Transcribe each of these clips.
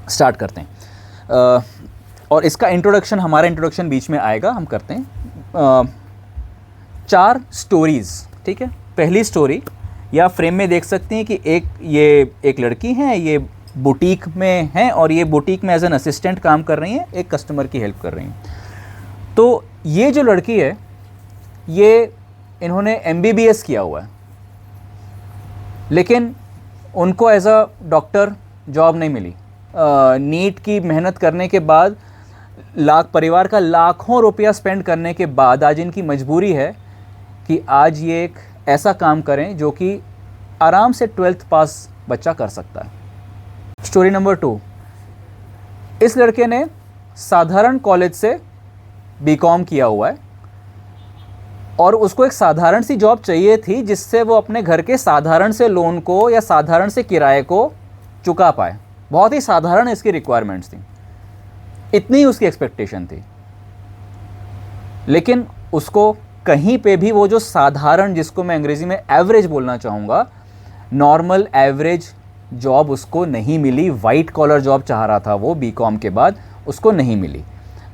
Start करते हैं। और इसका इंट्रोडक्शन, हमारा इंट्रोडक्शन बीच में आएगा, हम करते हैं 4 स्टोरीज़, ठीक है। पहली स्टोरी या फ्रेम में देख सकते हैं कि एक लड़की हैं, ये बुटीक में हैं और ये बुटीक में एज एन असिस्टेंट काम कर रही हैं, एक कस्टमर की हेल्प कर रही हैं। तो ये जो लड़की है, ये इन्होंने MBBS किया हुआ है, लेकिन उनको एज अ डॉक्टर जॉब नहीं मिली। नीट की मेहनत करने के बाद, परिवार का लाखों रुपया स्पेंड करने के बाद आज इनकी मजबूरी है कि आज ये एक ऐसा काम करें जो कि आराम से 12th पास बच्चा कर सकता है। स्टोरी नंबर 2, इस लड़के ने साधारण कॉलेज से BCom किया हुआ है और उसको एक साधारण सी जॉब चाहिए थी जिससे वो अपने घर के साधारण से लोन को या साधारण से किराए को चुका पाए। बहुत ही साधारण इसकी रिक्वायरमेंट्स थी, इतनी ही उसकी एक्सपेक्टेशन थी। लेकिन उसको कहीं पे भी वो जो साधारण, जिसको मैं अंग्रेजी में एवरेज बोलना चाहूँगा, नॉर्मल एवरेज जॉब उसको नहीं मिली। वाइट कॉलर जॉब चाह रहा था वो BCom के बाद, उसको नहीं मिली।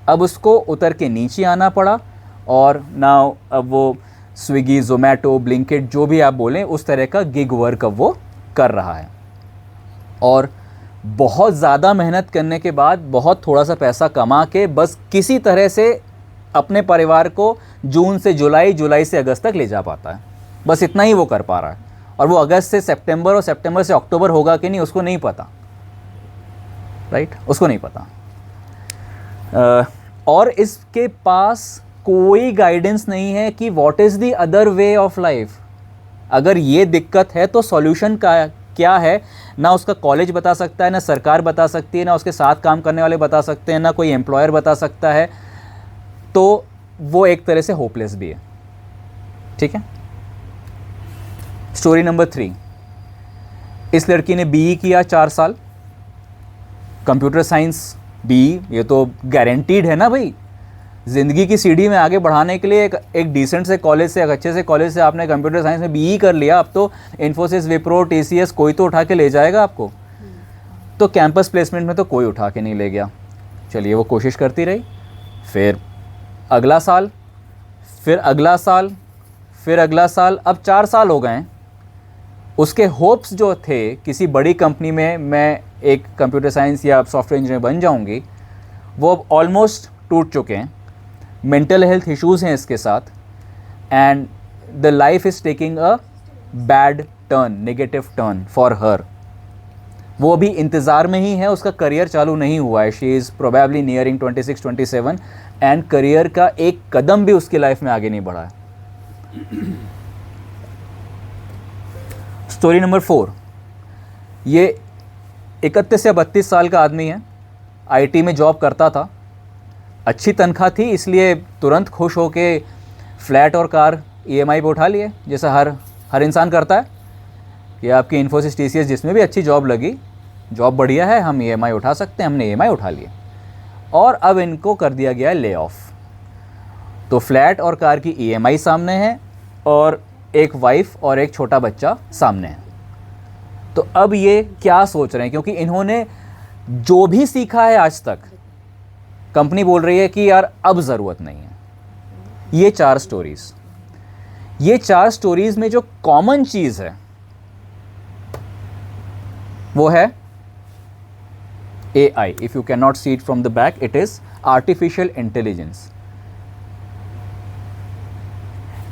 अब उसको उतर के नीचे आना पड़ा और नाउ अब वो स्विगी, ज़ोमैटो, ब्लिंकिट, जो भी आप बोलें, उस तरह का गिग वर्क अब वो कर रहा है। और बहुत ज़्यादा मेहनत करने के बाद बहुत थोड़ा सा पैसा कमा के बस किसी तरह से अपने परिवार को जून से जुलाई, जुलाई से अगस्त तक ले जा पाता है। बस इतना ही वो कर पा रहा है। और वो अगस्त से सितंबर और सितंबर से अक्टूबर होगा कि नहीं, उसको नहीं पता, राइट, उसको नहीं पता। और इसके पास कोई गाइडेंस नहीं है कि what is the other way of life. अगर ये दिक्कत है तो सॉल्यूशन का क्या है, ना उसका कॉलेज बता सकता है, ना सरकार बता सकती है, ना उसके साथ काम करने वाले बता सकते हैं, ना कोई एम्प्लॉयर बता सकता है। तो वो एक तरह से होपलेस भी है, ठीक है। स्टोरी नंबर 3, इस लड़की ने BE किया 4 साल, कंप्यूटर साइंस BE, ये तो गारंटीड है ना भाई। ज़िंदगी की सीढ़ी में आगे बढ़ाने के लिए एक डिसेंट से कॉलेज से, एक अच्छे से कॉलेज से आपने कंप्यूटर साइंस में BE कर लिया, अब तो इन्फोसिस, विप्रो, TCS कोई तो उठा के ले जाएगा आपको। तो कैंपस प्लेसमेंट में तो कोई उठा के नहीं ले गया। चलिए, वो कोशिश करती रही, फिर अगला साल, फिर अगला साल, फिर अगला साल, अब 4 साल हो गए हैं। उसके होप्स जो थे किसी बड़ी कंपनी में मैं एक कंप्यूटर साइंस या सॉफ्टवेयर इंजीनियर बन जाऊंगी, वो अब ऑलमोस्ट टूट चुके हैं। मेंटल हेल्थ इश्यूज़ हैं इसके साथ, and the life is taking a bad turn, negative turn for her. वो अभी इंतज़ार में ही है, उसका करियर चालू नहीं हुआ है। She is probably nearing 26-27 and career का एक कदम भी उसकी लाइफ में आगे नहीं बढ़ा है। स्टोरी नंबर 4, ये 31 या 32 साल का आदमी है, IT में जॉब करता था, अच्छी तनख्वाह थी, इसलिए तुरंत खुश होके फ्लैट और कार EMI पे उठा लिए, जैसा हर इंसान करता है। ये आपकी इन्फोसिस, TCS, जिसमें भी अच्छी जॉब लगी, जॉब बढ़िया है, हम EMI उठा सकते हैं, हमने EMI उठा लिए। और अब इनको कर दिया गया ले ऑफ। तो फ्लैट और कार की EMI सामने है और एक वाइफ और एक छोटा बच्चा सामने है। तो अब ये क्या सोच रहे हैं, क्योंकि इन्होंने जो भी सीखा है आज तक, कंपनी बोल रही है कि यार अब ज़रूरत नहीं है। ये 4 स्टोरीज़ में जो कॉमन चीज़ है वो है AI। If you can not see it from the back, it is artificial intelligence.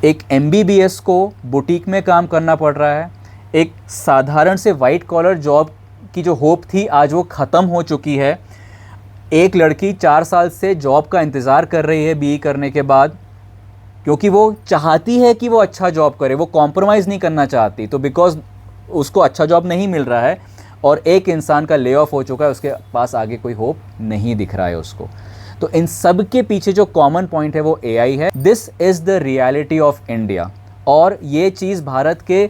एक MBBS को बुटीक में काम करना पड़ रहा है, एक साधारण से वाइट कॉलर जॉब की जो होप थी आज वो ख़त्म हो चुकी है। एक लड़की 4 साल से जॉब का इंतज़ार कर रही है BE करने के बाद, क्योंकि वो चाहती है कि वो अच्छा जॉब करे, वो कॉम्प्रोमाइज़ नहीं करना चाहती। तो बिकॉज उसको अच्छा जॉब नहीं मिल रहा है और एक इंसान का ले ऑफ हो चुका है, उसके पास आगे कोई होप नहीं दिख रहा है उसको। तो इन सब के पीछे जो कॉमन पॉइंट है वो AI है। This is the reality of India. और ये चीज़ भारत के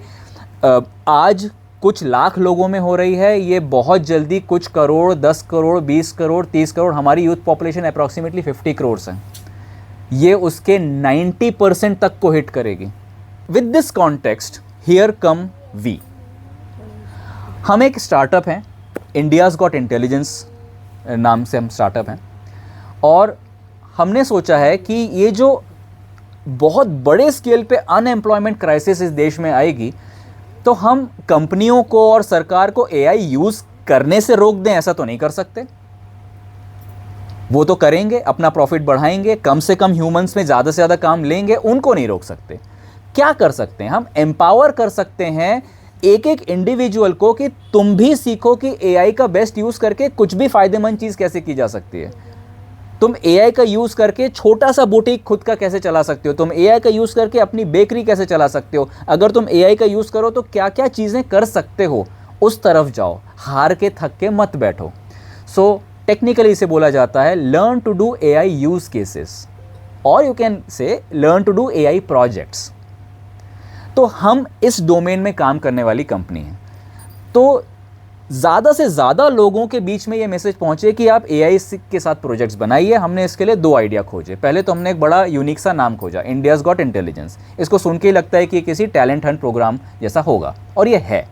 आज कुछ लाख लोगों में हो रही है, ये बहुत जल्दी कुछ करोड़, 10 करोड़, 20 करोड़, 30 करोड़, हमारी यूथ पॉपुलेशन अप्रॉक्सीमेटली 50 करोड़ है, ये उसके 90% तक को हिट करेगी। With this context here come we. हम एक स्टार्टअप हैं, इंडियाज़ गॉट इंटेलिजेंस नाम से हम स्टार्टअप हैं, और हमने सोचा है कि ये जो बहुत बड़े स्केल पे अनएम्प्लॉयमेंट क्राइसिस इस देश में आएगी, तो हम कंपनियों को और सरकार को एआई यूज़ करने से रोक दें, ऐसा तो नहीं कर सकते। वो तो करेंगे, अपना प्रॉफिट बढ़ाएंगे, कम से कम ह्यूमंस में ज़्यादा से ज़्यादा काम लेंगे, उनको नहीं रोक सकते। क्या कर सकते हैं हम? एम्पावर कर सकते हैं एक एक इंडिविजुअल को कि तुम भी सीखो कि एआई का बेस्ट यूज़ करके कुछ भी फ़ायदेमंद चीज़ कैसे की जा सकती है। तुम एआई का यूज़ करके छोटा सा बुटीक खुद का कैसे चला सकते हो, तुम एआई का यूज़ करके अपनी बेकरी कैसे चला सकते हो। अगर तुम एआई का यूज़ करो तो क्या क्या चीज़ें कर सकते हो, उस तरफ जाओ, हार के थक के मत बैठो। सो टेक्निकली इसे बोला जाता है learn to do AI use cases, और you can say learn to do AI projects. तो हम इस डोमेन में काम करने वाली कंपनी है। तो ज़्यादा से ज़्यादा लोगों के बीच में ये मैसेज पहुँचे कि आप एआई के साथ प्रोजेक्ट्स बनाइए। हमने इसके लिए 2 आइडिया खोजे। पहले तो हमने एक बड़ा यूनिक सा नाम खोजा, इंडियाज़ गॉट इंटेलिजेंस। इसको सुन के ही लगता है कि किसी टैलेंट हंट प्रोग्राम जैसा होगा, और ये है।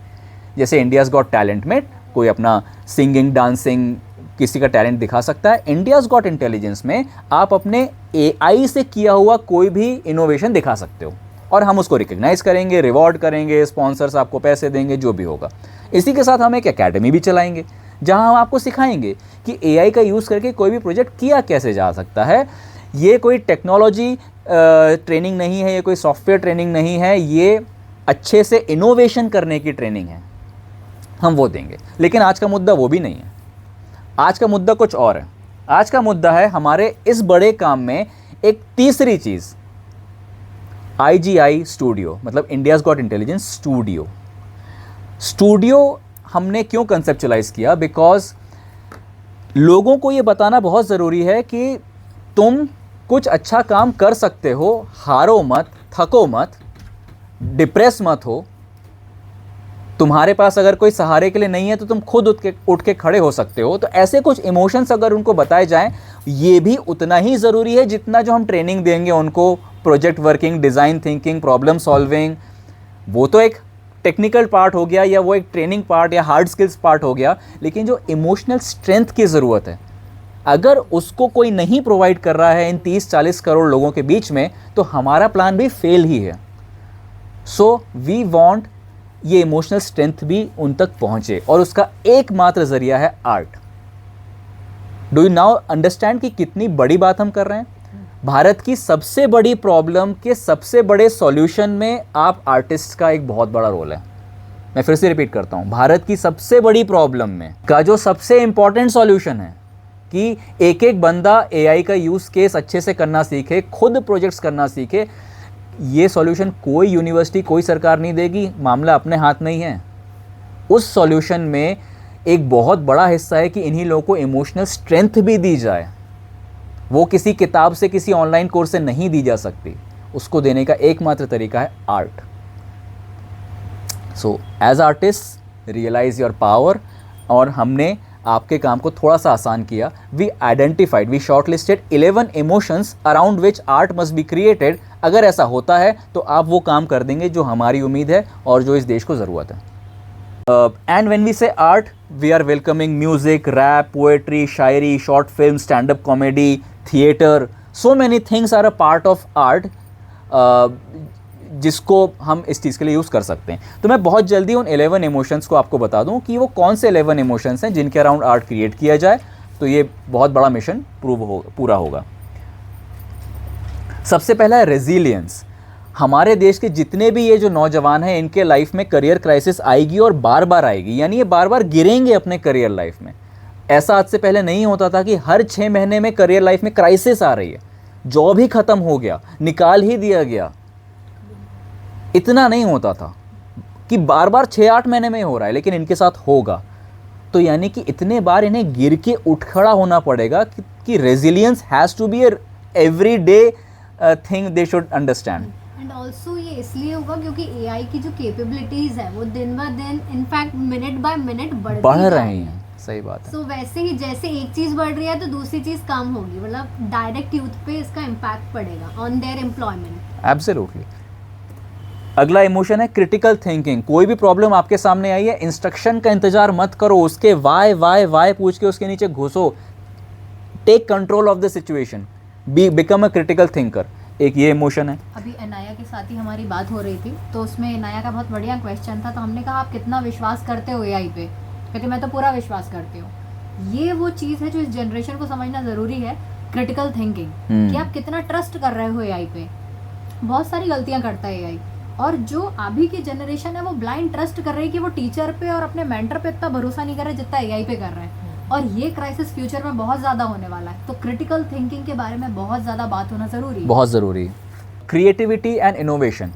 जैसे इंडियाज़ गॉट टैलेंट में कोई अपना सिंगिंग, डांसिंग, किसी का टैलेंट दिखा सकता है, इंडियाज़ गॉट इंटेलिजेंस में आप अपने एआई से किया हुआ कोई भी इनोवेशन दिखा सकते हो, और हम उसको रिकग्नाइज़ करेंगे, रिवॉर्ड करेंगे, स्पॉन्सर्स आपको पैसे देंगे, जो भी होगा। इसी के साथ हम एक एकेडमी भी चलाएंगे जहां हम आपको सिखाएंगे कि एआई का यूज़ करके कोई भी प्रोजेक्ट किया कैसे जा सकता है। ये कोई टेक्नोलॉजी ट्रेनिंग नहीं है, ये कोई सॉफ्टवेयर ट्रेनिंग नहीं है, ये अच्छे से इनोवेशन करने की ट्रेनिंग है, हम वो देंगे। लेकिन आज का मुद्दा वो भी नहीं है, आज का मुद्दा कुछ और है। आज का मुद्दा है हमारे इस बड़े काम में एक तीसरी चीज़, IGI स्टूडियो, मतलब India's got intelligence studio. Studio हमने क्यों कंसेप्चुलाइज किया? बिकॉज लोगों को ये बताना बहुत ज़रूरी है कि तुम कुछ अच्छा काम कर सकते हो, हारो मत, थको मत, डिप्रेस मत हो। तुम्हारे पास अगर कोई सहारे के लिए नहीं है तो तुम खुद उठ के खड़े हो सकते हो। तो ऐसे कुछ इमोशंस अगर उनको बताए जाएं, ये भी उतना ही ज़रूरी है जितना जो हम ट्रेनिंग देंगे उनको, project working, design thinking, problem solving. वो तो एक टेक्निकल पार्ट हो गया, या वो एक ट्रेनिंग पार्ट या हार्ड स्किल्स पार्ट हो गया। लेकिन जो इमोशनल स्ट्रेंथ की ज़रूरत है, अगर उसको कोई नहीं प्रोवाइड कर रहा है इन 30-40 करोड़ लोगों के बीच में, तो हमारा प्लान भी फेल ही है। सो वी वांट ये इमोशनल स्ट्रेंथ भी उन तक पहुंचे, और उसका एकमात्र जरिया है art. Do you now understand कि कितनी बड़ी बात हम कर रहे हैं? भारत की सबसे बड़ी प्रॉब्लम के सबसे बड़े सॉल्यूशन में आप आर्टिस्ट का एक बहुत बड़ा रोल है। मैं फिर से रिपीट करता हूं, भारत की सबसे बड़ी प्रॉब्लम में का जो सबसे इंपॉर्टेंट सॉल्यूशन है कि एक एक बंदा एआई का यूज केस अच्छे से करना सीखे, खुद प्रोजेक्ट्स करना सीखे, ये सॉल्यूशन कोई यूनिवर्सिटी, कोई सरकार नहीं देगी। मामला अपने हाथ में ही है। उस सॉल्यूशन में एक बहुत बड़ा हिस्सा है कि इन्हीं लोगों को इमोशनल स्ट्रेंथ भी दी जाए। वो किसी किताब से, किसी ऑनलाइन कोर्स से नहीं दी जा सकती। उसको देने का एकमात्र तरीका है art. So as artist realize your power. और हमने आपके काम को थोड़ा सा आसान किया। We identified, we shortlisted 11 emotions around which art must be created. अगर ऐसा होता है तो आप वो काम कर देंगे जो हमारी उम्मीद है और जो इस देश को ज़रूरत है। And when we say art, we are welcoming music, rap, poetry, शायरी, short film, stand up comedy, theatre. So many things are a part of art जिसको हम इस चीज़ के लिए यूज़ कर सकते हैं। तो मैं बहुत जल्दी उन 11 इमोशंस को आपको बता दूं कि वो कौन से 11 इमोशंस हैं जिनके अराउंड आर्ट क्रिएट किया जाए, तो ये बहुत बड़ा मिशन पूरा होगा। सबसे पहला है रेजिलियंस। हमारे देश के जितने भी ये जो नौजवान हैं, इनके लाइफ में करियर क्राइसिस आएगी और बार बार आएगी, यानी ये बार बार गिरेंगे अपने करियर लाइफ में। ऐसा आज से पहले नहीं होता था कि हर 6 महीने में करियर लाइफ में क्राइसिस आ रही है, जॉब ही खत्म हो गया, निकाल ही दिया गया। इतना नहीं होता था कि बार बार 6-8 महीने में ही हो रहा है, लेकिन इनके साथ होगा। तो यानी कि इतने बार इन्हें गिर के उठ खड़ा होना पड़ेगा कि resilience has to be every day thing they should understand. And also ये इसलिए होगा क्योंकि एआई की जो कैपेबिलिटीज है वो दिन ब दिन, इनफैक्ट मिनट बाय मिनट बढ़ रही हैं। सही बात है। सो वैसे ही जैसे एक चीज़ बढ़ रही है तो दूसरी चीज़ कम होगी, मतलब डायरेक्ट यूथ पे इसका इम्पैक्ट पड़ेगा ऑन देयर एम्प्लॉयमेंट। एब्सोल्युटली। अगला इमोशन है क्रिटिकल थिंकिंग। कोई भी प्रॉब्लम आपके सामने आई है, इंस्ट्रक्शन का इंतजार मत करो, उसके वाई वाई वाई पूछ के उसके नीचे घुसो। Take control of the situation, become a critical thinker. एक ये इमोशन है। अभी अनाया के साथ ही हमारी बात हो रही थी, तो उसमें अनाया का बहुत बढ़िया क्वेश्चन था, तो हमने कहा आप कितना विश्वास करते हो एआई पे? कहते मैं तो पूरा विश्वास करती हूँ। ये वो चीज़ है जो इस जनरेशन को समझना ज़रूरी है, क्रिटिकल थिंकिंग, कि आप कितना ट्रस्ट कर रहे हो एआई पे। बहुत सारी गलतियाँ करता है एआई, और जो अभी की जनरेशन है वो ब्लाइंड ट्रस्ट कर रही है कि वो टीचर पे और अपने मेंटर पे इतना भरोसा नहीं कर रहे जितना एआई पे कर रहे हैं, और ये क्राइसिस फ्यूचर में बहुत ज़्यादा होने वाला है। तो क्रिटिकल थिंकिंग के बारे में बहुत ज़्यादा बात होना ज़रूरी है। बहुत ज़रूरी। क्रिएटिविटी एंड इनोवेशन,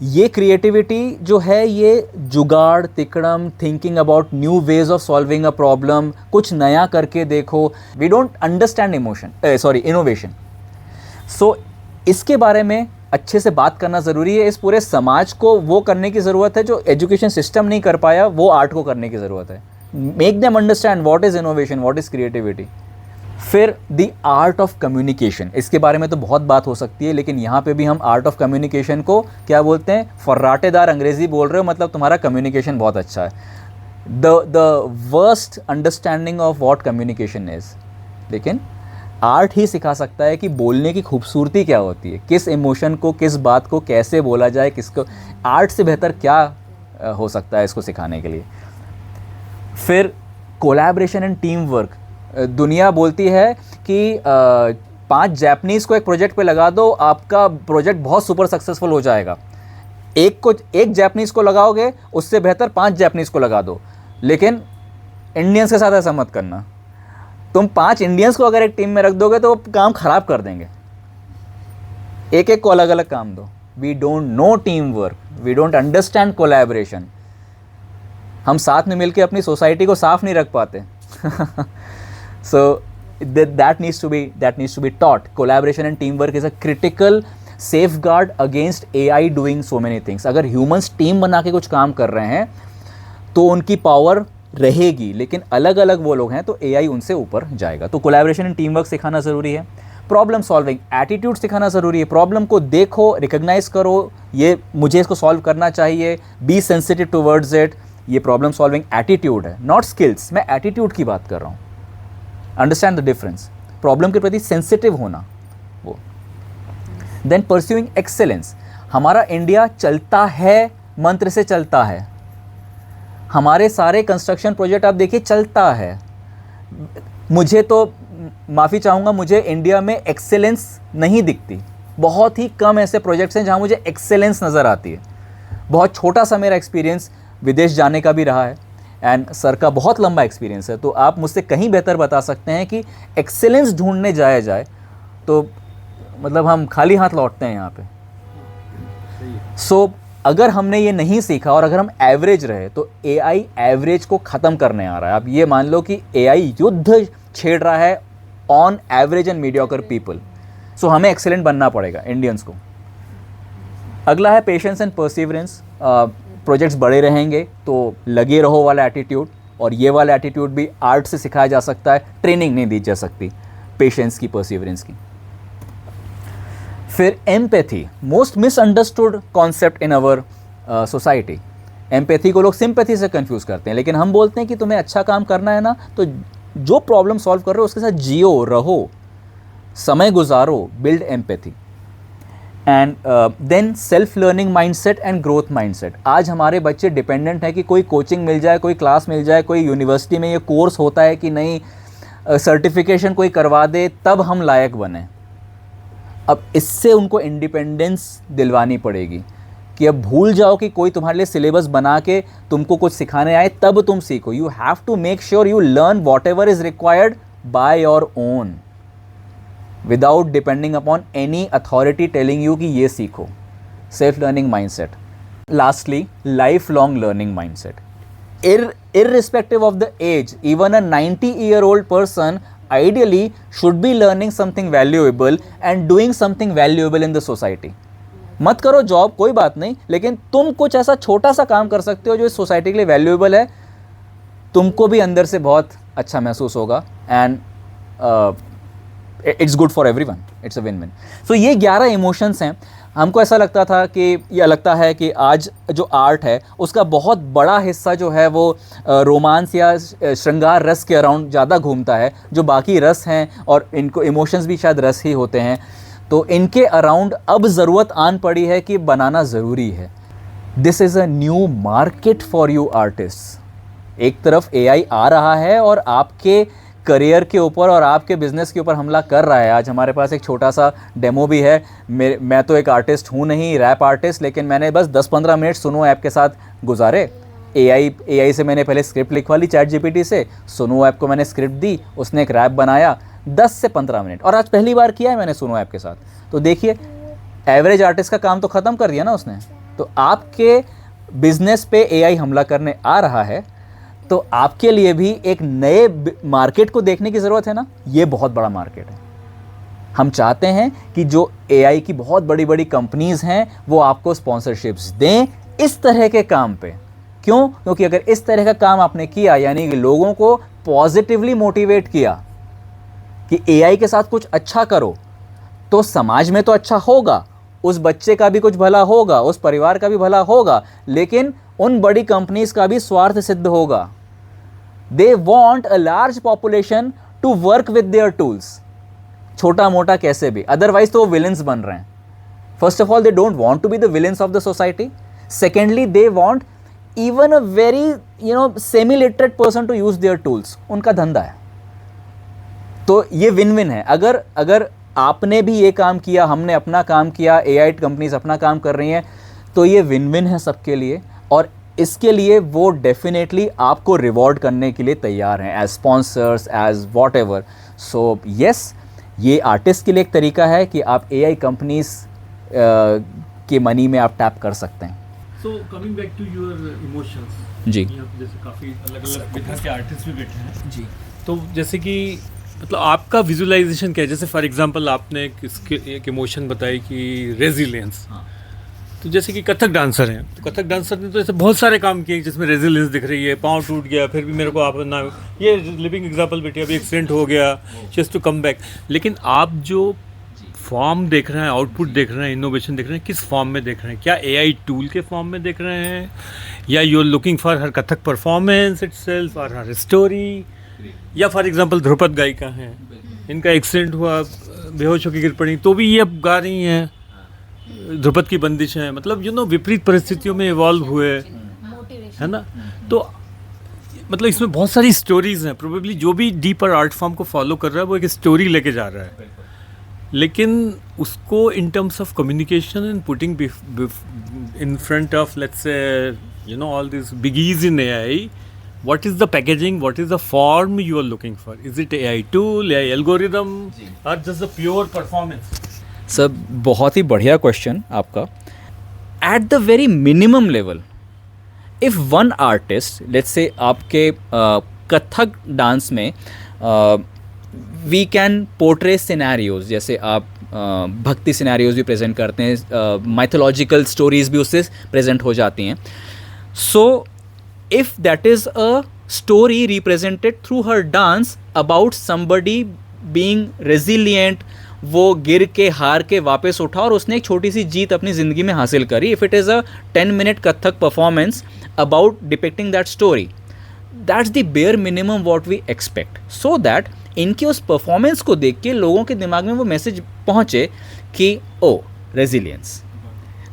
ये क्रिएटिविटी जो है ये जुगाड़, तिकड़म, thinking about new ways of solving a problem, कुछ नया करके देखो। We don't understand innovation. So इसके बारे में अच्छे से बात करना ज़रूरी है। इस पूरे समाज को वो करने की ज़रूरत है जो एजुकेशन सिस्टम नहीं कर पाया, वो आर्ट को करने की ज़रूरत है। Make them understand what is innovation, what is creativity. फिर द आर्ट ऑफ कम्युनिकेशन, इसके बारे में तो बहुत बात हो सकती है, लेकिन यहाँ पे भी हम आर्ट ऑफ कम्युनिकेशन को क्या बोलते हैं? फर्राटेदार अंग्रेजी बोल रहे हो, मतलब तुम्हारा कम्युनिकेशन बहुत अच्छा है। The worst understanding of what communication is. लेकिन आर्ट ही सिखा सकता है कि बोलने की खूबसूरती क्या होती है, किस इमोशन को, किस बात को कैसे बोला जाए, किसको। आर्ट से बेहतर क्या हो सकता है इसको सिखाने के लिए। फिर कोलैबोरेशन एंड टीम वर्क। दुनिया बोलती है कि 5 जापानीज़ को एक प्रोजेक्ट पे लगा दो, आपका प्रोजेक्ट बहुत सुपर सक्सेसफुल हो जाएगा। एक जापानीज़ को लगाओगे, उससे बेहतर 5 जापानीज़ को लगा दो। लेकिन इंडियंस के साथ ऐसा मत करना। तुम 5 इंडियंस को अगर एक टीम में रख दोगे तो वो काम ख़राब कर देंगे। एक एक को अलग अलग काम दो। We don't know team work, we don't understand collaboration. हम साथ में मिलकर अपनी सोसाइटी को साफ नहीं रख पाते। So that needs to be taught. Collaboration and teamwork is a critical safeguard against AI doing so many things. अगर humans टीम बना के कुछ काम कर रहे हैं तो उनकी पावर रहेगी, लेकिन अलग अलग वो लोग हैं तो AI उनसे ऊपर जाएगा। तो कोलैबोरेशन एंड टीम वर्क सिखाना ज़रूरी है। प्रॉब्लम सॉल्विंग एटीट्यूड सिखाना ज़रूरी है। प्रॉब्लम को देखो, रिकग्नाइज करो, ये मुझे इसको सॉल्व करना चाहिए, बी सेंसिटिव टूवर्ड्स इट। ये प्रॉब्लम सॉल्विंग एटीट्यूड है, नॉट स्किल्स। मैं एटीट्यूड की बात कर रहा हूँ। Understand the difference. प्रॉब्लम के प्रति सेंसिटिव होना वो। Then pursuing excellence. हमारा इंडिया चलता है, मंत्र से चलता है। हमारे सारे कंस्ट्रक्शन प्रोजेक्ट आप देखिए चलता है। मुझे तो माफ़ी चाहूँगा, मुझे इंडिया में एक्सेलेंस नहीं दिखती। बहुत ही कम ऐसे प्रोजेक्ट्स हैं जहाँ मुझे एक्सेलेंस नज़र आती है। बहुत छोटा सा मेरा एक्सपीरियंस विदेश जाने का भी रहा है, एंड सर का बहुत लंबा एक्सपीरियंस है, तो आप मुझसे कहीं बेहतर बता सकते हैं कि एक्सेलेंस ढूंढने जाए तो मतलब हम खाली हाथ लौटते हैं यहाँ पे। सो अगर हमने ये नहीं सीखा और अगर हम एवरेज रहे तो एआई एवरेज को ख़त्म करने आ रहा है। आप ये मान लो कि एआई युद्ध छेड़ रहा है on average and mediocre people. So हमें एक्सेलेंट बनना पड़ेगा इंडियंस को। अगला है पेशेंस एंड परसिवरेंस। प्रोजेक्ट्स बड़े रहेंगे तो लगे रहो वाला एटीट्यूड, और ये वाला एटीट्यूड भी आर्ट से सिखाया जा सकता है, ट्रेनिंग नहीं दी जा सकती पेशेंस की, परसिवरेंस की। फिर empathy, most misunderstood concept in our society. Empathy को लोग सिंपैथी से कंफ्यूज करते हैं, लेकिन हम बोलते हैं कि तुम्हें अच्छा काम करना है ना, तो जो प्रॉब्लम सॉल्व कर रहे हो उसके साथ जियो, रहो, समय गुजारो, build empathy. And then self learning mindset and growth mindset. आज हमारे बच्चे डिपेंडेंट हैं कि कोई कोचिंग मिल जाए, कोई क्लास मिल जाए, कोई यूनिवर्सिटी में ये कोर्स होता है कि नहीं, सर्टिफिकेशन कोई करवा दे तब हम लायक बने। अब इससे उनको इंडिपेंडेंस दिलवानी पड़ेगी कि अब भूल जाओ कि कोई तुम्हारे लिए सिलेबस बना के तुमको कुछ सिखाने आए तब तुम सीखो। You have to make sure you learn whatever is required by your own, without depending upon any authority telling you कि ये सीखो। Self learning mindset. Lastly, life long learning mindset. irrespective of the age, even a 90-year-old person ideally should be learning something valuable and doing something valuable in the society. मत करो job, कोई बात नहीं, लेकिन तुम कुछ ऐसा छोटा सा काम कर सकते हो जो इस सोसाइटी के लिए वैल्यूएबल है, तुमको भी अंदर से बहुत अच्छा महसूस होगा, and it's good for everyone, it's a win win. So ये 11 इमोशंस हैं। हमको ऐसा लगता था कि या लगता है कि आज जो आर्ट है उसका बहुत बड़ा हिस्सा जो है वो रोमांस या श्रृंगार रस के अराउंड ज़्यादा घूमता है, जो बाकी रस हैं और इनको इमोशंस भी शायद रस ही होते हैं, तो इनके अराउंड अब ज़रूरत आन पड़ी है कि बनाना ज़रूरी है। This is a new market for you artist. एक तरफ AI आ रहा है और आपके करियर के ऊपर और आपके बिज़नेस के ऊपर हमला कर रहा है। आज हमारे पास एक छोटा सा डेमो भी है। मैं तो एक आर्टिस्ट हूँ नहीं, रैप आर्टिस्ट, लेकिन मैंने बस 10-15 मिनट सुनो ऐप के साथ गुजारे। AI से मैंने पहले स्क्रिप्ट लिखवा ली चैट GPT से, सुनो ऐप को मैंने स्क्रिप्ट दी, उसने एक रैप बनाया 10 से 15 मिनट, और आज पहली बार किया है मैंने सुनो ऐप के साथ। तो देखिए, एवरेज आर्टिस्ट का काम तो ख़त्म कर दिया ना उसने। तो आपके बिजनेस पे AI हमला करने आ रहा है, तो आपके लिए भी एक नए मार्केट को देखने की ज़रूरत है ना। ये बहुत बड़ा मार्केट है। हम चाहते हैं कि जो AI की बहुत बड़ी बड़ी कंपनीज़ हैं वो आपको स्पॉन्सरशिप्स दें इस तरह के काम पे। क्यों? क्योंकि अगर इस तरह का काम आपने किया, यानी कि लोगों को पॉजिटिवली मोटिवेट किया कि AI के साथ कुछ अच्छा करो, तो समाज में तो अच्छा होगा, उस बच्चे का भी कुछ भला होगा, उस परिवार का भी भला होगा, लेकिन उन बड़ी कंपनीज का भी स्वार्थ सिद्ध होगा। They want a large population to work with their tools, छोटा मोटा कैसे भी, अदरवाइज तो वो विलेंस बन रहे हैं। First of all, they don't want to be the villains of the society. Secondly, they want even a very semi literate person to use their tools. उनका धंधा है। तो ये विन विन है। अगर आपने भी ये काम किया, हमने अपना काम किया, AI कंपनीज अपना काम कर रही हैं, तो ये विन विन है सबके लिए। और इसके लिए वो डेफिनेटली आपको रिवॉर्ड करने के लिए तैयार हैं, as sponsors, as whatever. So yes, ये आर्टिस्ट के लिए एक तरीका है कि आप AI कंपनीज के मनी में आप टैप कर सकते हैं। So coming back to your emotions जी। यहाँ पे जैसे काफ़ी अलग अलग विधा के आर्टिस्ट भी बैठे हैं जी। तो जैसे कि मतलब आपका विजुअलाइजेशन क्या है? जैसे फॉर एग्जांपल आपने एक इमोशन बताई कि रेजिलियंस। हाँ। तो जैसे कि कथक डांसर हैं, तो कथक डांसर ने तो ऐसे बहुत सारे काम किए जिसमें रेजिलियंस दिख रही है, पाँव टूट गया फिर भी मेरे को आप ना, ये लिविंग एग्जांपल बेटी अभी एक्सीडेंट हो गया, जस्ट टू कम बैक। लेकिन आप जो फॉर्म देख रहे हैं, आउटपुट देख रहे हैं, इनोवेशन देख रहे हैं, किस फॉर्म में देख रहे हैं? क्या AI टूल के फॉर्म में देख रहे हैं, या you are looking for her Kathak performance itself और हर स्टोरी? या फॉर एग्जांपल ध्रुपद गायिका हैं, इनका एक्सीडेंट हुआ, बेहोश होकर गिर पड़ी, तो भी ये अब गा रही हैं, ध्रुपद की बंदिश है, मतलब विपरीत परिस्थितियों में इवॉल्व हुए, है ना। तो मतलब इसमें बहुत सारी स्टोरीज हैं। प्रोबेबली जो भी डीपर आर्ट फॉर्म को फॉलो कर रहा है वो एक स्टोरी लेके जा रहा है, लेकिन उसको इन terms of communication and putting in front of let's say all this बिगीज in AI, what is the packaging, what is the form you are looking for? Is it AI tool, AI algorithm, or just the pure performance? Sir, बहुत ही बढ़िया question आपका। Eight the very minimum level, if one artist, let's say आपके Kathak dance में we can portray scenarios, जैसे आप भक्ति scenarios भी present करते हैं, माइथोलॉजिकल स्टोरीज भी उससे प्रेजेंट हो जाती हैं। सो if that is a story represented through her dance about somebody being resilient, वो गिर के हार के वापस उठा और उसने एक छोटी सी जीत अपनी ज़िंदगी में हासिल करी। If it is a 10-minute Kathak performance about depicting that story, that's the bare minimum what we expect, so that इनकी उस परफॉर्मेंस को देख के लोगों के दिमाग में वो मैसेज पहुँचे कि oh resilience,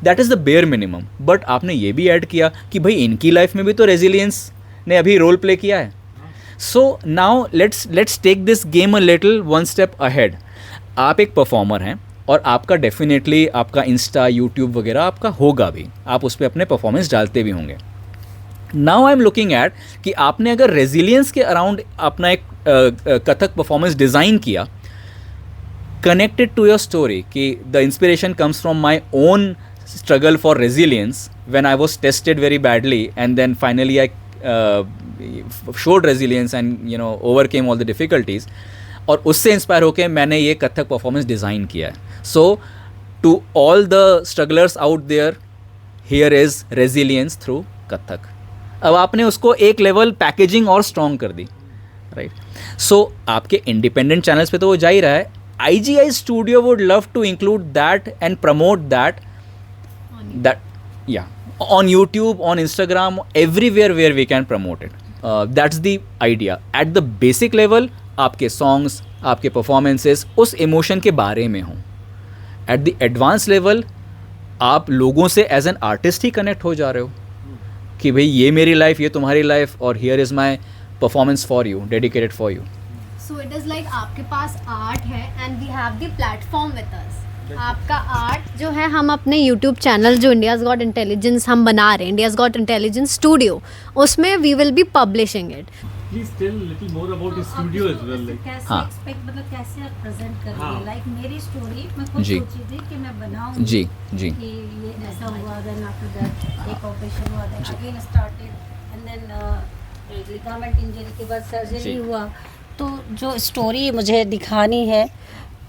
that is the bare minimum. But आपने ये भी ऐड किया कि भाई इनकी लाइफ में भी तो रेजिलियंस ने अभी रोल प्ले किया है। So now let's take this game a little one step ahead. आप एक परफॉर्मर हैं और आपका डेफिनेटली आपका इंस्टा, यूट्यूब वगैरह आपका होगा भी, आप उस पर अपने परफॉर्मेंस डालते भी होंगे। Now I am looking at कि आपने अगर रेजिलियंस के अराउंड अपना एक कथक परफॉर्मेंस डिज़ाइन किया, कनेक्टेड टू योर स्टोरी, कि the inspiration comes from my own struggle for resilience when I was tested very badly, and then finally I showed resilience and overcame all the difficulties, और उससे inspire होकर मैंने ये Kathak performance design किया है। So to all the strugglers out there, here is resilience through Kathak. अब आपने उसको एक लेवल पैकेजिंग और स्ट्रॉन्ग कर दी, राइट। सो आपके इंडिपेंडेंट चैनल्स पे तो वो जा ही रहा है। IGI Studio would love to include that and promote that करेंगे। that yeah, on YouTube, on Instagram, everywhere where we can promote it. That's the idea. At the basic level, आपके songs, आपके performances उस emotion के बारे में हों. At the advanced level, आप लोगों से एज एन आर्टिस्ट ही कनेक्ट हो जा रहे हो कि भाई ये मेरी लाइफ, ये तुम्हारी लाइफ, और here is my performance for you, dedicated for you. So it is like आपके पास आर्ट है and we have the platform with us. आपका आर्ट जो है हम अपने यूट्यूब चैनल जो इंडियाज़ गॉट इंटेलिजेंस हम बना रहे हैं, इंडियाज़ गॉट इंटेलिजेंस स्टूडियो, उसमें we will be publishing it. Please tell a little more about the studio as well. Like, कैसे हाँ. एक्सपेक्ट मतलब कैसे आप प्रेजेंट करेंगे. हाँ. लाइक मेरी स्टोरी मैं खुद जी. सोची थी कि मैं बनाऊंगी जी जी कि ये ऐसा हुआ, देन आफ्टर दैट एक ऑपरेशन हुआ, then again started and then ligament injury के बाद सर्जरी जी. हुआ. तो जो स्टोरी मुझे दिखानी है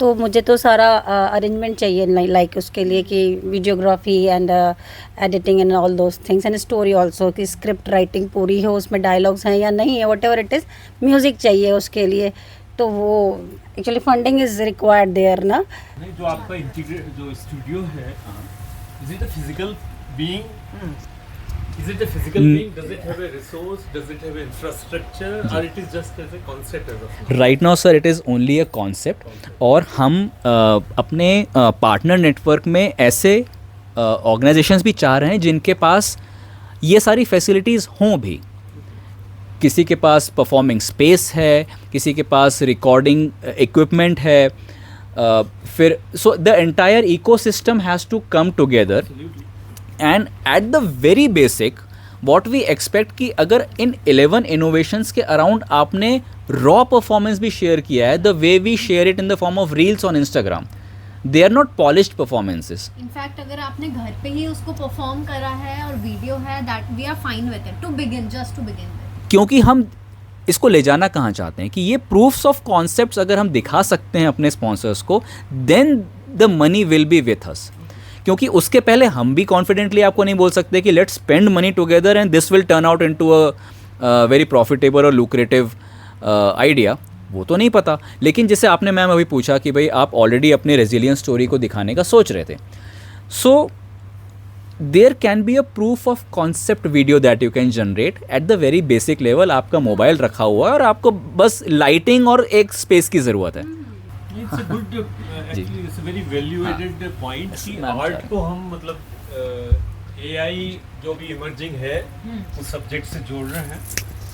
तो मुझे तो सारा अरेंजमेंट चाहिए लाइक उसके लिए कि videography and editing and all those things and story also कि स्क्रिप्ट राइटिंग पूरी हो, उसमें डायलॉग्स हैं या नहीं है, whatever it is, music चाहिए उसके लिए. तो वो actually funding is required there ना. नहीं, जो आपका इंटीग्रेट जो स्टूडियो है, is it a physical being? Is it a physical being? Does it have a resource? Does it have infrastructure? Or it is just as a concept as of now? Right now sir it is only a concept, और हम अपने partner network में ऐसे organisations भी चाह रहे हैं जिनके पास ये सारी फैसिलिटीज़ हों भी. किसी के पास परफॉर्मिंग स्पेस है, किसी के पास रिकॉर्डिंग इक्विपमेंट है, फिर so the entire ecosystem has to come together. And at the very basic what we expect कि अगर इन 11 इनोवेशंस के अराउंड आपने रॉ परफॉर्मेंस भी शेयर किया है, the way we share it in the form of reels on Instagram, they are not polished performances. In fact अगर आपने घर पे ही उसको परफॉर्म करा है और वीडियो है, that we are fine with it to begin, just to begin with. क्योंकि हम इसको ले जाना कहाँ चाहते हैं कि ये प्रूफ्स ऑफ कॉन्सेप्ट्स अगर हम दिखा सकते हैं अपने स्पॉन्सर्स को, then the money will be with us. क्योंकि उसके पहले हम भी कॉन्फिडेंटली आपको नहीं बोल सकते कि let's spend money together and this will turn out into a very profitable और लुक्रेटिव आइडिया. वो तो नहीं पता. लेकिन जैसे आपने मैम अभी पूछा कि भाई आप ऑलरेडी अपने रेजिलियंस स्टोरी को दिखाने का सोच रहे थे, so there can be a proof of concept video that you can generate at the very basic level. आपका मोबाइल रखा हुआ है और आपको बस लाइटिंग और एक स्पेस की ज़रूरत है. It's a good, actually it's a very value-added point कि आर्ट को हम मतलब AI जो भी इमर्जिंग है उस सब्जेक्ट से जोड़ रहे हैं,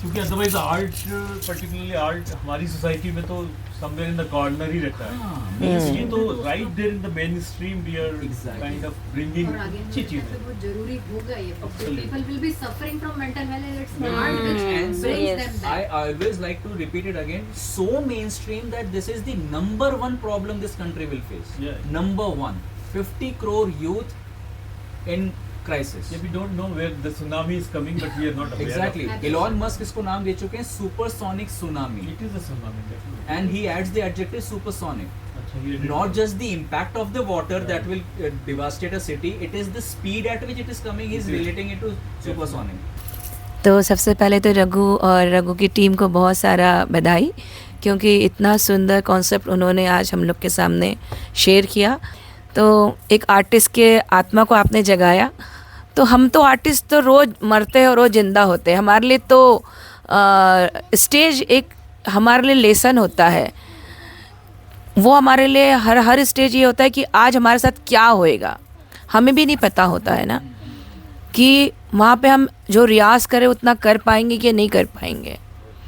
क्योंकि अदरवाइज आर्ट, पर्टिकुलरली आर्ट हमारी सोसाइटी में तो समवेयर इन द कॉर्नर ही रहता है. ये तो right there in the mainstream we are kind of bringing अच्छी चीज़ है. बहुत जरूरी होगा ये. Absolutely. People will be suffering from mental health and it's art which brings them back. I always like to repeat it again. So mainstream that this is the number one problem this country will face. Yeah. Number one, 50 crore youth in crisis. Yeah, we don't know where the tsunami is coming, but we are not aware Exactly. of it. Elon Musk इसको नाम दे चुके हैं supersonic tsunami, It is a tsunami, definitely. and he adds the adjective supersonic. अच्छा, ये Not just the impact of the water that will devastate a city. It is the speed at which it is coming. He is relating it to supersonic. तो सबसे पहले तो रघु की team को बहुत सारा बधाई, क्योंकि इतना सुंदर कॉन्सेप्ट उन्होंने आज हम लोग के सामने शेयर किया. तो एक आर्टिस्ट के आत्मा को आपने जगाया. तो हम तो आर्टिस्ट तो रोज़ मरते हैं और रोज़ ज़िंदा होते हैं. हमारे लिए तो स्टेज एक हमारे लिए लेसन होता है. वो हमारे लिए हर स्टेज ये होता है कि आज हमारे साथ क्या होएगा, हमें भी नहीं पता होता है ना कि वहाँ पे हम जो रियाज़ करें उतना कर पाएंगे कि नहीं कर पाएंगे.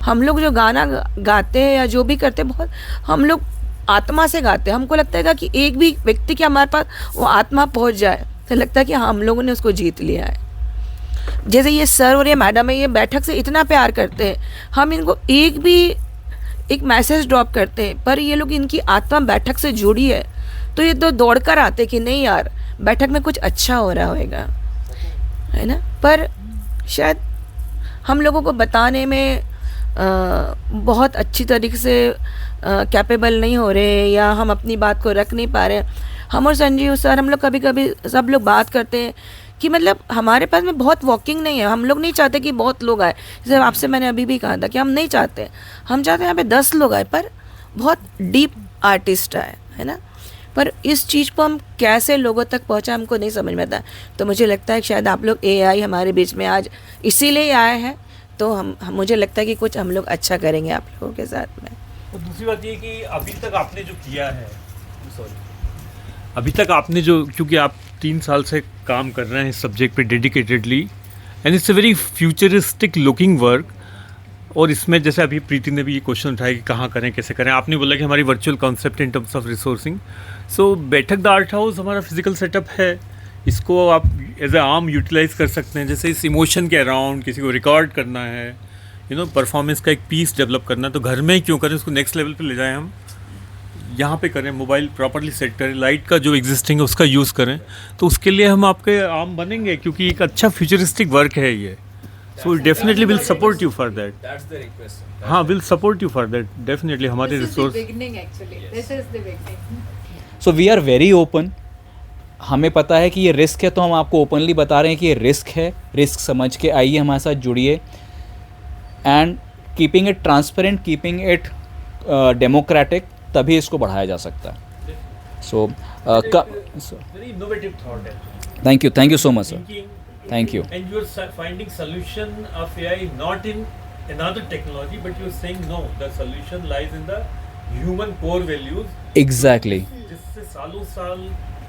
हम लोग जो गाना गाते हैं या जो भी करते हैं, बहुत हम लोग आत्मा से गाते हैं. हमको लगता है कि एक भी व्यक्ति के हमारे पास वो आत्मा पहुँच जाए तो लगता है कि हम लोगों ने उसको जीत लिया है. जैसे ये सर और ये मैडम है, ये बैठक से इतना प्यार करते हैं, हम इनको एक मैसेज ड्रॉप करते हैं, पर ये लोग इनकी आत्मा बैठक से जुड़ी है तो ये तो दौड़ कर आते कि नहीं यार बैठक में कुछ अच्छा हो रहा होगा, है ना. पर शायद हम लोगों को बताने में बहुत अच्छी तरीके से कैपेबल नहीं हो रहे, या हम अपनी बात को रख नहीं पा रहे. हम और संजीव सर हम लोग कभी कभी सब लोग बात करते हैं कि मतलब हमारे पास में बहुत वॉकिंग नहीं है. हम लोग नहीं चाहते कि बहुत लोग आए. जैसे आपसे मैंने अभी भी कहा था कि हम नहीं चाहते, हम चाहते हैं यहाँ पे 10 लोग आए पर बहुत डीप आर्टिस्ट आए, है ना. पर इस चीज़ को हम कैसे लोगों तक पहुंचा हमको नहीं समझ में आता। तो मुझे लगता है कि शायद आप लोग एआई हमारे बीच में आज इसीलिए आए हैं, तो हम मुझे लगता है कि कुछ हम लोग अच्छा करेंगे आप लोगों के साथ में। और दूसरी बात ये कि अभी तक आपने जो किया है, अभी तक आपने जो, क्योंकि आप 3 साल से काम कर रहे हैं इस सब्जेक्ट पे dedicatedly, and it's a very futuristic looking work. और इसमें जैसे अभी प्रीति ने भी ये क्वेश्चन उठाया कि कहाँ करें, कैसे करें, आपने बोला कि हमारी virtual concept in terms of resourcing. So Baithak the art house हमारा फिजिकल सेटअप है, इसको आप एज ए आर्म यूटिलाइज कर सकते हैं। जैसे इस इमोशन के अराउंड किसी को रिकॉर्ड करना है, परफॉर्मेंस का एक पीस डेवलप करना है, तो घर में ही क्यों करें, उसको नेक्स्ट लेवल पे ले जाएं, हम यहाँ पे करें, मोबाइल प्रॉपरली सेट करें, लाइट का जो एग्जिस्टिंग है उसका यूज़ करें, तो उसके लिए हम आपके आर्म बनेंगे, क्योंकि एक अच्छा फ्यूचरिस्टिक वर्क है ये। So definitely will support you for that. हाँ, will support you for that definitely. हमारे resource so we are very open. हमें पता है कि ये रिस्क है, तो हम आपको ओपनली बता रहे हैं कि ये रिस्क है। रिस्क समझ के आइए, हमारे साथ जुड़िए, and keeping it transparent, keeping it democratic, तभी इसको बढ़ाया जा सकता है। सो वेरी इनोवेटिव थॉट है। Thank you so much sir, thank you. And you're finding solution of AI not in another technology, but you're saying no, the solution lies in the human core values. Exactly, जिससे सालों साल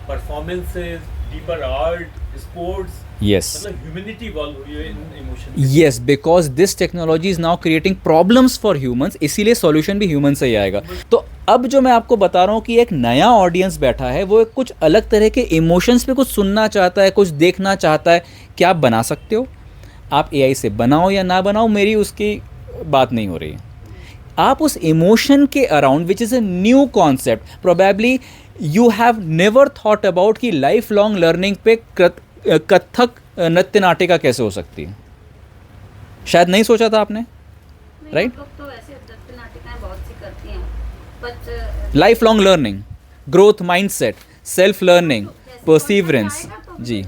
performances, deeper art, sports, yes मतलब humanity evolve हुई है इन emotion. Yes, because this technology is now creating problems for humans, इसीलिए solution भी human से ही आएगा। तो अब जो मैं आपको बता रहा हूँ कि एक नया ऑडियंस बैठा है, वो कुछ अलग तरह के इमोशंस पे कुछ सुनना चाहता है, कुछ देखना चाहता है। क्या आप बना सकते हो? आप एआई से बनाओ या ना बनाओ, मेरी उसकी बात नहीं हो रही है। आप उस इमोशन के around, which is a new concept, probably you have never thought about कि लाइफ लॉन्ग लर्निंग पे कथक नृत्य नाटिका कैसे हो सकती है। शायद नहीं सोचा था आपने, राइट? तो ऐसे नृत्य नाटिकाएं बहुत सी करती हैं, but life long learning, growth mindset, self learning, perseverance, जी,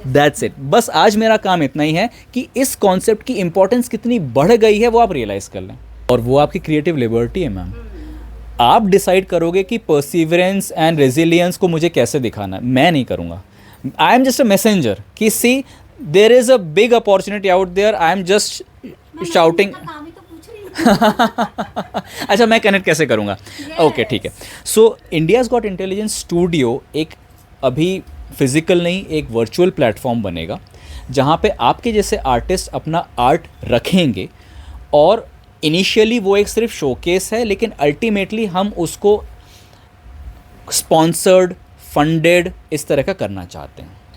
दैट्स इट। बस आज मेरा काम इतना ही है कि इस कॉन्सेप्ट की इंपॉर्टेंस कितनी बढ़ गई है वो आप रियलाइज कर लें, और वो आपकी क्रिएटिव लिबर्टी है मैम। आप डिसाइड करोगे कि परसीवरेंस एंड रेजिलियंस को मुझे कैसे दिखाना है, मैं नहीं करूँगा। I am just a messenger कि see there is a big opportunity out there, I am just shouting. अच्छा, मैं कनेक्ट कैसे करूँगा? ओके, ठीक है। So India's got intelligence studio एक अभी फिजिकल नहीं, एक वर्चुअल प्लेटफॉर्म बनेगा, जहाँ पे आपके जैसे आर्टिस्ट अपना आर्ट रखेंगे, और इनिशियली वो एक सिर्फ शोकेस है, लेकिन अल्टीमेटली हम उसको स्पॉन्सर्ड, फंडेड, इस तरह का करना चाहते हैं।